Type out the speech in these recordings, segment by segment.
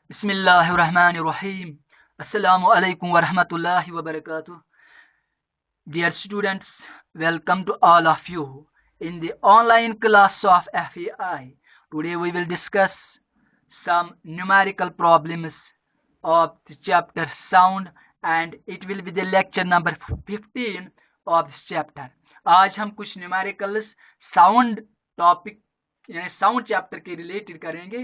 Bismillahirrahmanirrahim. Assalamu alaikum wa rahmatullahi wa barakatuh. Dear students, welcome to all of you in the online class of FEI. Today we will discuss some numerical problems of the chapter sound, and it will be the lecture number 15 of this chapter. आज हम कुछ numericals sound topic यानी sound chapter के related करेंगे।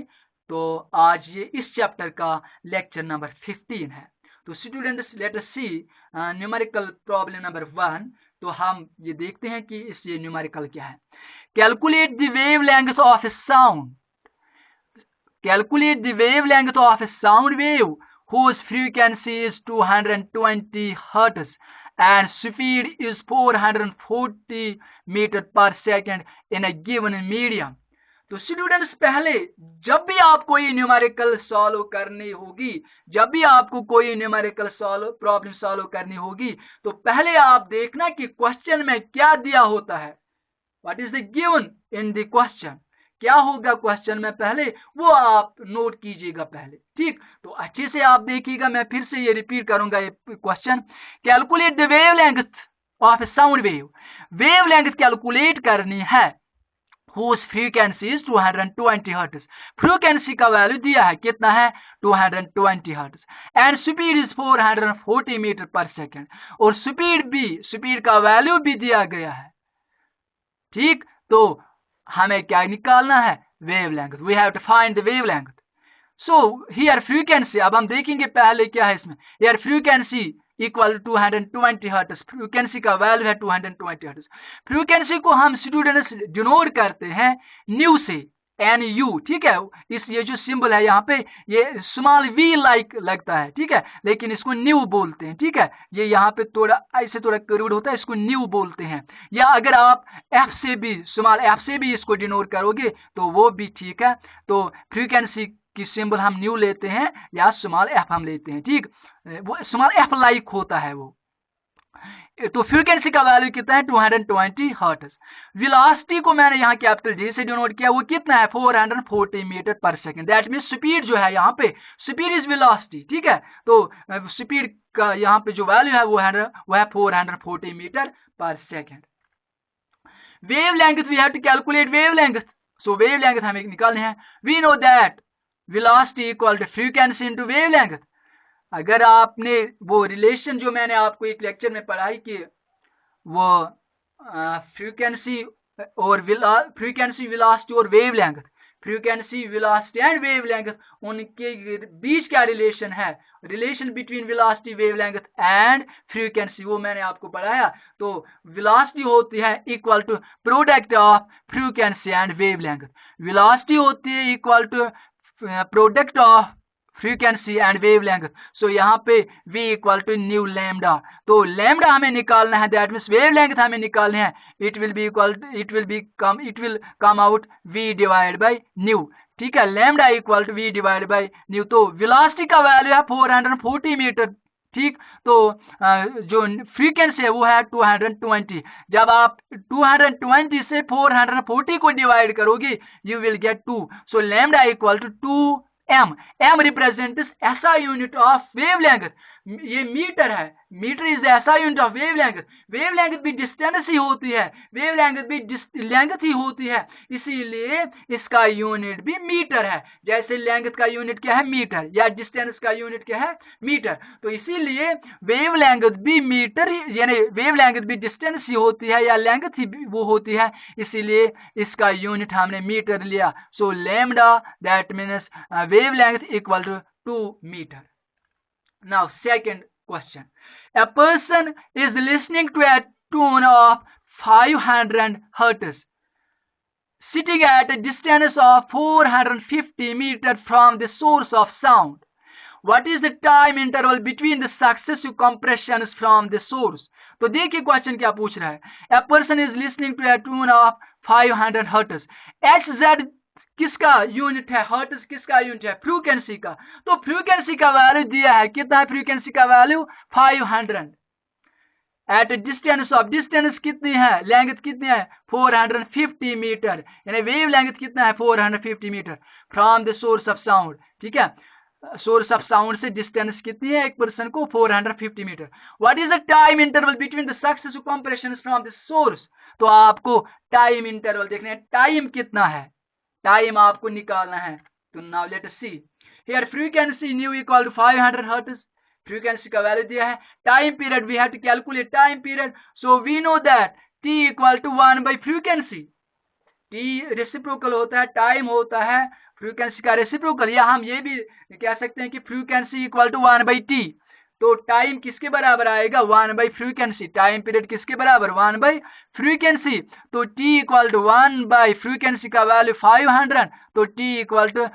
तो आज ये इस चैप्टर का लेक्चर नंबर 15 है। तो स्टूडेंट्स, लेट अस सी न्यूमेरिकल प्रॉब्लम नंबर 1। तो हम ये देखते हैं कि इस ये न्यूमेरिकल क्या है। Calculate the wavelength of a sound. Calculate the wavelength of a sound wave whose frequency is 220 Hz and speed is 440 meter per second in a given medium. तो स्टूडेंट्स, पहले जब भी आप कोई न्यूमेरिकल सॉल्व करनी होगी, जब भी आपको कोई न्यूमेरिकल प्रॉब्लम सॉल्व करनी होगी, तो पहले आप देखना कि क्वेश्चन में क्या दिया होता है। What is the given in the question, क्या होगा क्वेश्चन में, पहले वो आप नोट कीजिएगा पहले। ठीक, तो अच्छे से आप देखिएगा। मैं फिर से ये रिपीट करूंगा ये question. Calculate the wavelength of a sound wave. Wavelength calculate करनी है whose frequency is 220 Hz। Frequency का वैल्यू दिया है, कितना है, 220 Hz and speed is 440 metre per second. और स्पीड का वैल्यू भी दिया गया है। ठीक, तो हमें क्या निकालना है, wavelength. We have to find the wavelength. So here frequency, अब हम देखेंगे पहले क्या है इसमें। Here frequency equal to 220 hertz. Frequency का वैल्यू है 220 हर्ट्ज। फ्रीक्वेंसी को हम स्टूडेंट्स डिनोट करते हैं न्यू से, NU। ठीक है, इस ये जो सिंबल है यहाँ पे, ये स्मॉल V लाइक लगता है, ठीक है, लेकिन इसको न्यू बोलते हैं। ठीक है, ये यहाँ पे थोड़ा ऐसे थोड़ा कर्व्ड होता है, इसको न्यू बोलते हैं। या अगर आप F से भी, स्मॉल F से भी इसको डिनोट करोगे तो वो भी ठीक है। तो फ्रीक्वेंसी की सिंबल हम न्यू लेते हैं या स्मॉल F हम लेते हैं। ठीक, वो स्मॉल F लाइक होता है वो। तो फ्रीक्वेंसी का वैल्यू कितना है, 220 हर्ट्ज। वेलोसिटी को मैंने यहाँ कैपिटल G से डिनोट किया, वो कितना है, 440 metre per second. That mean speed जो है यहाँ पे, स्पीड इज वेलोसिटी। ठीक है, तो स्पीड का यहाँ पे जो वैल्यू है वो है 440 metre per second. Wavelength, we have to calculate wavelength. So wavelength हमें निकालने हैं। We know that velocity equal to frequency into wavelength. अगर आपने वो रिलेशन जो मैंने आपको एक लेक्चर में पढ़ाई कि वो फ्रीक्वेंसी और फ्रीक्वेंसी, वेलोसिटी और wavelength, frequency, velocity and wavelength, उनके बीच क्या रिलेशन है, relation between velocity, wavelength and frequency, वो मैंने आपको पढ़ाया। तो वेलोसिटी होती है equal to product of frequency and wavelength. Velocity होती है equal to product of frequency and wavelength. So यहाँ पे v equal to nu lambda. तो लैम्डा हमें निकालना है, दैट मींस वेवलेंथ हमें निकालने हैं। It will come out v divide by nu. ठीक है, lambda equal to v divide by nu. तो वेलोसिटी का वैल्यू है 440 मीटर। ठीक, तो जो फ्रीक्वेंसी है वो है 220। जब आप 220 से 440 को डिवाइड करोगे, you will get 2। So lambda equal to 2m। m represents SI unit of wavelength. ये मीटर है, metre is SI unit of wavelength. Wavelength भी डिस्टेंस ही होती है, वेवलेंथ भी लेंथ ही होती है, इसीलिए इसका यूनिट भी मीटर है। जैसे लेंथ का यूनिट क्या है, मीटर, या डिस्टेंस का यूनिट क्या है, मीटर। तो इसीलिए वेवलेंथ भी मीटर, यानी वेवलेंथ भी डिस्टेंस ही होती है या लेंथ ही वो होती है, इसीलिए इसका यूनिट हमने मीटर लिया। सो lambda, that means wavelength equal to 2 meter. Now second question. A person is listening to a tune of 500 Hz sitting at a distance of 450 meters from the source of sound. What is the time interval between the successive compressions from the source? तो देखिए question क्या पूछ रहा है। A person is listening to a tune of 500 Hz. HZ किसका unit है, hertz किसका unit है, फ्रीक्वेंसी का। तो फ्रीक्वेंसी का वैल्यू दिया है, कितना है फ्रीक्वेंसी का value, 500। At distance of, distance कितनी है, लेंथ कितनी है 450 मीटर, यानी वेव लेंथ कितना है 450 metre from the source of sound. ठीक है, सोर्स ऑफ साउंड से डिस्टेंस कितनी है एक पर्सन को 450 metre. What is the time interval between the successive compression from the source, तो आपको टाइम इंटरवल देखना है, टाइम कितना है, टाइम आपको निकालना है। तो now let us see here frequency nu equal to 500 hertz, frequency का वैल्यू दिया है। Time period we have to calculate time period, so we know that t equal to 1 by frequency, t reciprocal होता है, time होता है frequency का reciprocal, या हम ये भी कह सकते हैं कि frequency equal to 1 by T. तो टाइम किसके बराबर आएगा 1 बाई फ्रीक्वेंसी, टाइम पीरियड किसके बराबर 1 बाई फ्रीक्वेंसी। तो t equal to 1 by frequency का वैल्यू 500, तो t equal to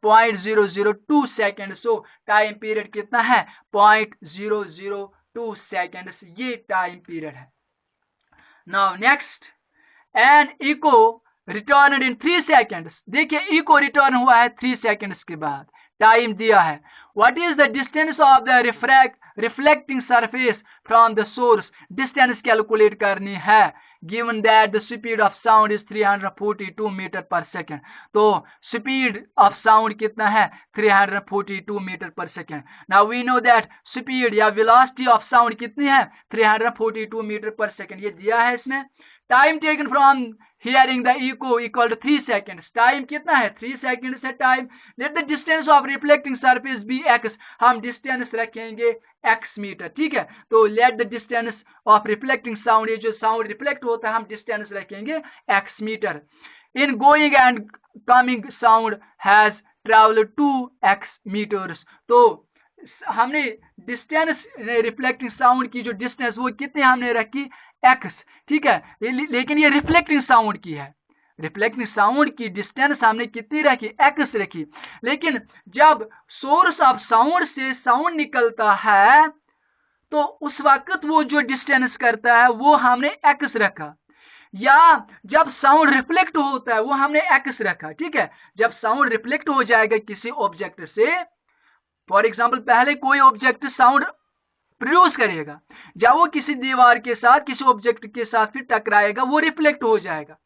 0.002 second. So time period कितना है 0.002 सेकेंड, ये टाइम पीरियड है। Now next, an echo return in 3 seconds, देखिए इको रिटर्न हुआ है 3 सेकेंड्स के बाद, टाइम दिया है। What is the distance of the reflecting surface from the source, distance calculate करनी है, given that the speed of sound is 342 metre per second. तो स्पीड ऑफ साउंड कितना है 342 metre per second. Now we know that speed या velocity of sound कितनी है 342 metre per second, ये दिया है इसमें। Time taken from hearing the echo equal to 3 seconds, time कितना है 3 सेकेंड्स है time. Let the distance of reflecting surface be x, हम डिस्टेंस रखेंगे x मीटर। ठीक है, तो let the distance of reflecting sound, ये जो साउंड रिफ्लेक्ट होता है हम डिस्टेंस रखेंगे x metre. In going and coming sound has travelled 2x metres, तो हमने डिस्टेंस रिफ्लेक्टिंग साउंड की जो डिस्टेंस वो कितने हमने रखी x। ठीक है, लेकिन ये रिफ्लेक्टिंग साउंड की है, रिफ्लेक्टिंग साउंड की डिस्टेंस हमने कितनी रखी x रखी। लेकिन जब सोर्स ऑफ साउंड से साउंड निकलता है तो उस वक्त वो जो डिस्टेंस करता है वो हमने x रखा, या जब साउंड रिफ्लेक्ट होता है वो हमने x रखा। ठीक है, जब साउंड रिफ्लेक्ट हो जाएगा किसी ऑब्जेक्ट से, फॉर एग्जाम्पल पहले कोई ऑब्जेक्ट साउंड प्रोड्यूस करेगा, जब वो किसी दीवार के साथ किसी ऑब्जेक्ट के साथ फिर टकराएगा वो रिफ्लेक्ट हो जाएगा।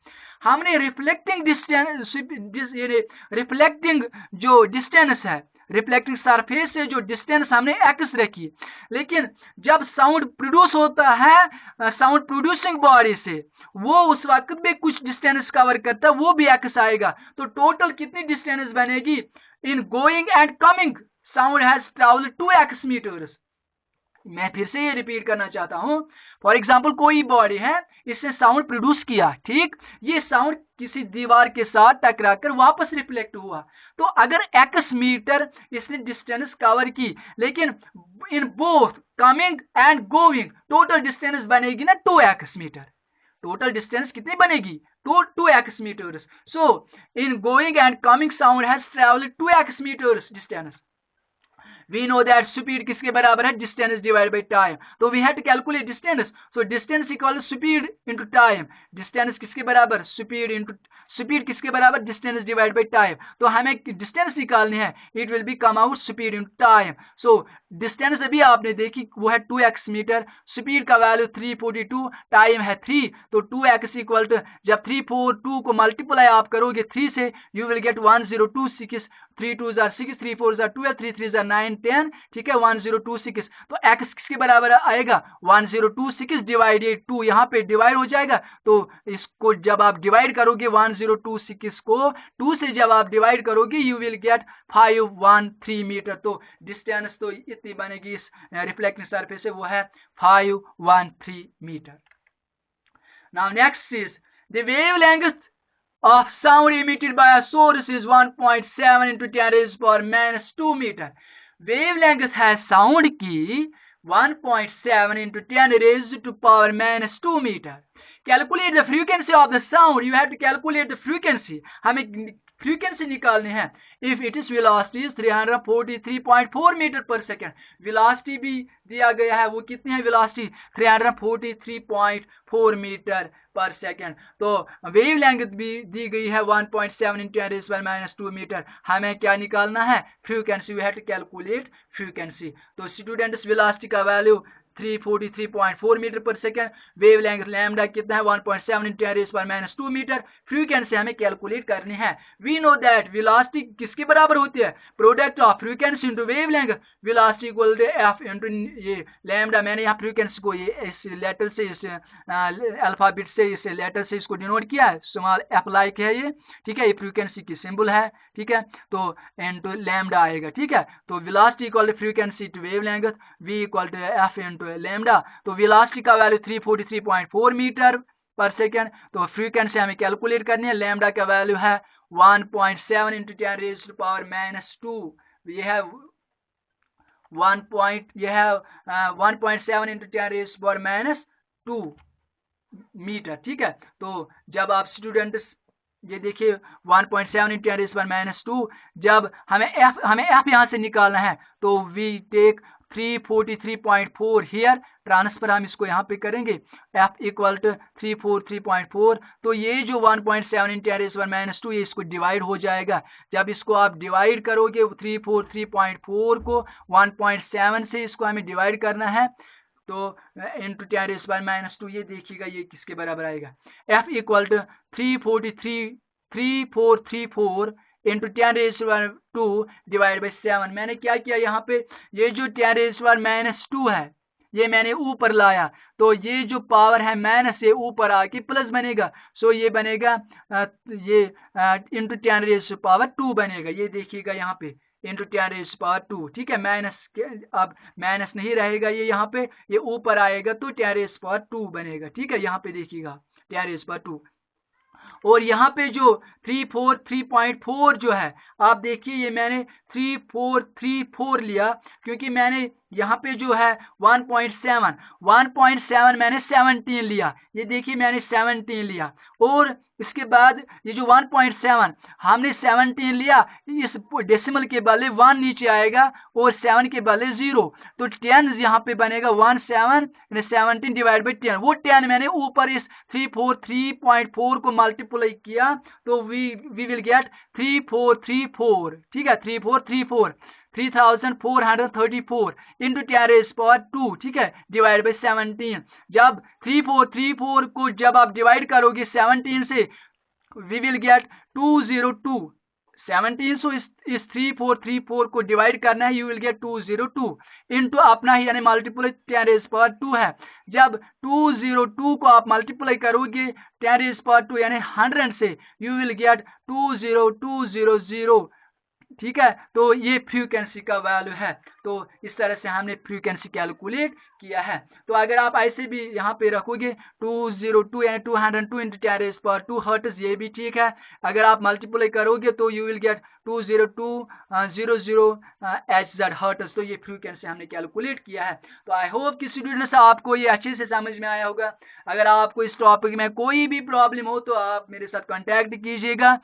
हमने रिफ्लेक्टिंग डिस्टेंस, रिफ्लेक्टिंग जो डिस्टेंस है रिफ्लेक्टिंग सरफेस से जो डिस्टेंस हमने x रखी, लेकिन जब साउंड प्रोड्यूस होता है साउंड प्रोड्यूसिंग बॉडी से, वो उस वक्त भी कुछ डिस्टेंस कवर करता है, वो भी x आएगा। तो टोटल कितनी डिस्टेंस बनेगी, in going and coming sound has travelled 2x metres. मैं फिर से ये रिपीट करना चाहता हूं, फॉर एग्जाम्पल कोई बॉडी है, इसने साउंड प्रोड्यूस किया, ठीक, ये साउंड किसी दीवार के साथ टकराकर वापस रिफ्लेक्ट हुआ, तो अगर x मीटर इसने डिस्टेंस कवर की, लेकिन in both coming and going total distance बनेगी ना 2x मीटर, टोटल डिस्टेंस कितनी बनेगी 2x metres. So in going and coming sound has travelled 2x metres distance. We know that speed किसके बराबर है distance divided by time, तो we have to calculate distance, so distance equal to speed into time, distance किसके बराबर speed into speed किसके बराबर distance divided by time, तो हमें distance निकालनी है, it will be come out speed into time। so distance अभी आपने देखी वो है 2x मीटर, speed का वैल्यू 342, टाइम है 3, तो 2x इक्वल टू जब 342 को मल्टीप्लाई आप करोगे 3 से you will get 1026, 3 2 6, 3 4 12, 3 3 9 10, ठीक है 1026, तो x किसके बराबर आएगा 1026 डिवाइडेड 2, यहाँ पे डिवाइड हो जाएगा, तो इसको जब आप डिवाइड करोगे 1026 को 2 से जब आप डिवाइड करोगे यू विल गेट 513 मीटर, तो डिस्टेंस तो इतनी बनेगी इस रिफ्लेक्टिंग सरफेस से, वो है 513 metre. Now next is the wavelength of sound emitted by a source is 1.7 into 10 raised to power minus 2 meter। wavelength है sound की 1.7 into 10 raised to power minus 2 meter। calculate the frequency of the sound, you have to calculate the frequency, हमें frequency निकालनी है। If it is velocity is 343.4 metre per second, velocity भी दिया गया है, वो कितनी है वेलोसिटी 343.4 मीटर पर सेकेंड, तो वेव लेंथ भी दी गई है 1.7 into 10 raised by minus 2 metre. हमें क्या निकालना है frequency, we have to calculate frequency. तो स्टूडेंट्स वेलोसिटी का value 343.4 metre per second, wave length lambda कितना है 1.7 × 10⁻² मीटर, फ्रीक्वेंसी हमें कैलकुलेट करनी है। वी नो दैट वेलोसिटी किसके बराबर होती है, product of frequency into wave length, velocity equal to F into ये लैम्डा, मैंने यहाँ फ्रीक्वेंसी को ये इस लेटर से, इस अल्फाबेट से, इस लेटर से इसको डिनोट किया है, स्मॉल एफ लाइक है ये, ठीक है, ये फ्रीक्वेंसी की सिंबल है, ठीक है, तो इनटू लैम्डा आएगा, ठीक है। तो velocity equal to frequency to wave length, v equal to F into lambda, तो वेलोसिटी का वैल्यू 343.4 मीटर पर सेकेंड, तो फ्रीक्वेंसी हमें कैलकुलेट करनी है, लैम्डा का वैल्यू है 1.7 × 10⁻², ये है 1.7 × 10⁻² मीटर, ठीक है। तो जब आप स्टूडेंट ये देखिए 1.7 × 10⁻², जब हमें एफ यहाँ से निकालना है, तो वी टेक 343.4 हियर, ट्रांसफर हम इसको यहाँ पे करेंगे, f इक्वल टू 343.4, तो ये जो 1.7 × 10⁻², ये इसको डिवाइड हो जाएगा। जब इसको आप डिवाइड करोगे 343.4 को 1.7 से, इसको हमें डिवाइड करना है, तो इंटू 10⁻², ये देखिएगा ये किसके बराबर आएगा, f equal to 3434 into 10⁻² divide by 7। मैंने क्या किया यहाँ पे, ये जो 10⁻² है ये मैंने ऊपर लाया, तो ये जो पावर है माइनस से ऊपर आके प्लस बनेगा, सो ये बनेगा ये इंटू 10⁻² बनेगा, ये देखिएगा यहाँ पे इंटू 10⁻², ठीक है, माइनस अब माइनस नहीं रहेगा, ये यहाँ पे ये ऊपर आएगा तो 10⁻² बनेगा, ठीक है, यहाँ पे देखिएगा 10⁻²। और यहाँ पे जो 343.4 जो है, आप देखिए ये मैंने 3434 लिया, क्योंकि मैंने यहाँ पे जो है 1.7 मैंने 17 लिया, ये देखिए मैंने 17 लिया, और इसके बाद ये जो 1.7 हमने 17 लिया, इस डेसिमल के बदले 1 नीचे आएगा और 7 के बदले 0, तो 10 यहाँ पे बनेगा 17 डिवाइड बाई 10, वो 10 मैंने ऊपर इस 343.4 को मल्टीप्लाई किया, तो वी विल गेट 3434, ठीक है, 3434 इंटू 10⁻², ठीक है, डिवाइड बाई 17। जब 3434 को जब आप डिवाइड करोगे 17 से, वी विल गेट 202, 17 सो इस 3434 को डिवाइड करना है, यू विल गेट 202 इंटू अपना ही यानी मल्टीप्लाई 10⁻² है। जब 202 को आप मल्टीप्लाई करोगे 10⁻² यानी 100 से, यू विल गेट 20200, ठीक है, तो ये फ्रीक्वेंसी का वैल्यू है। तो इस तरह से हमने फ्रीक्वेंसी कैलकुलेट किया है। तो अगर आप ऐसे भी यहाँ पे रखोगे 202 यानी 202 इंटू 10⁻² हर्ट्ज, ये भी ठीक है। अगर आप मल्टीप्लाई करोगे तो you will gate 20200 Hz hertz, तो ये फ्रीक्वेंसी हमने कैलकुलेट किया है। तो आई होप कि स्टूडेंट्स आपको ये अच्छे से समझ में आया होगा। अगर आपको इस टॉपिक में कोई भी प्रॉब्लम हो तो आप मेरे साथ कॉन्टैक्ट कीजिएगा।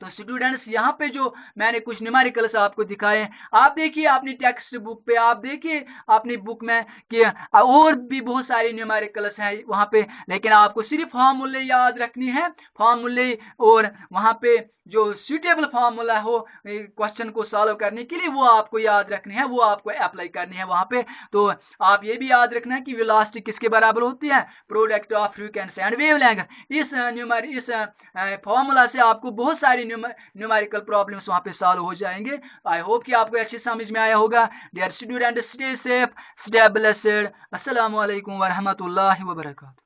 तो स्टूडेंट्स यहाँ पे जो मैंने कुछ न्यूमेरिकल्स आपको दिखाए, आप देखिए अपनी टेक्स्ट बुक पे, आप देखिए अपनी बुक में कि और भी बहुत सारे न्यूमेरिकल्स हैं वहाँ पे, लेकिन आपको सिर्फ फार्मूले याद रखनी है, फार्मूले, और वहाँ पे जो सूटेबल फार्मूला हो क्वेश्चन को सॉल्व करने के लिए वो आपको याद रखनी है, वो आपको अप्लाई करनी है वहाँ पे। तो आप ये भी याद रखना है कि वेलोसिटी किसके बराबर होती है, product of frequency and wavelength. इस फार्मूला से आपको बहुत सारी न्यूमेरिकल प्रॉब्लम्स वहाँ पे सॉल्व हो जाएंगे। आई होप कि आपको अच्छी समझ में आया होगा। Dear student, stay safe, stay blessed. अस्सलाम वालेकुम व रहमतुल्लाहि व बरकातहू।